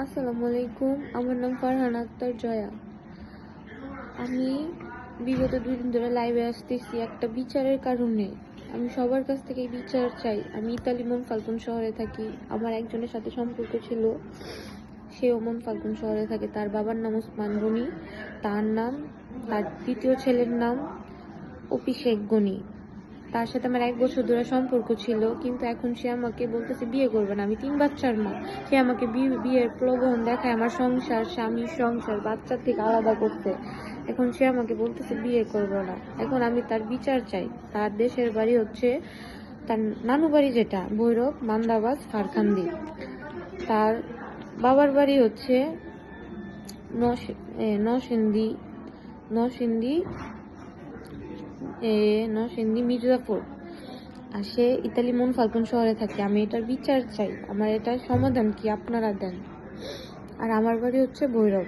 আসসালামু আলাইকুম। আমার নাম ফারহান আক্তার জয়া। আমি বিগত 2 দিন ধরে লাইভে আসতেছি একটা বিচারের কারণে। আমি সবার কাছ থেকে বিচার চাই। আমি ইতালি মনফাল্গুন শহরে থাকি। আমার একজনের সাথে সম্পর্ক ছিল, সেও মনফাল্গুন শহরে থাকে। তার বাবার নাম ওসমান গনি, তার দ্বিতীয় ছেলের নাম অভিষেক গনি। তার সাথে আমার 1 বছর ধরে সম্পর্ক ছিল, কিন্তু এখন সে আমাকে বলতেছে বিয়ে করবে না। আমি 3 বাচ্চার মা। সে আমাকে বিয়ের প্রলোভন দেখায় আমার সংসার, স্বামীর সংসার, বাচ্চার থেকে আলাদা করতে। এখন সে আমাকে বলতেছে বিয়ে করবে না। এখন আমি তার বিচার চাই। তার দেশের বাড়ি হচ্ছে, তার নানু বাড়ি যেটা ভৈরব, মান্দাবাজ, ফারখান্দি। তার বাবার বাড়ি হচ্ছে নরসিংদী মির্জাপুর। আর সে ইতালি মনফাল্গুন শহরে থাকে। আমি এটার বিচার চাই। আমার এটার সমাধান কি আপনারা দেন। আর আমার বাড়ি হচ্ছে ভৈরব।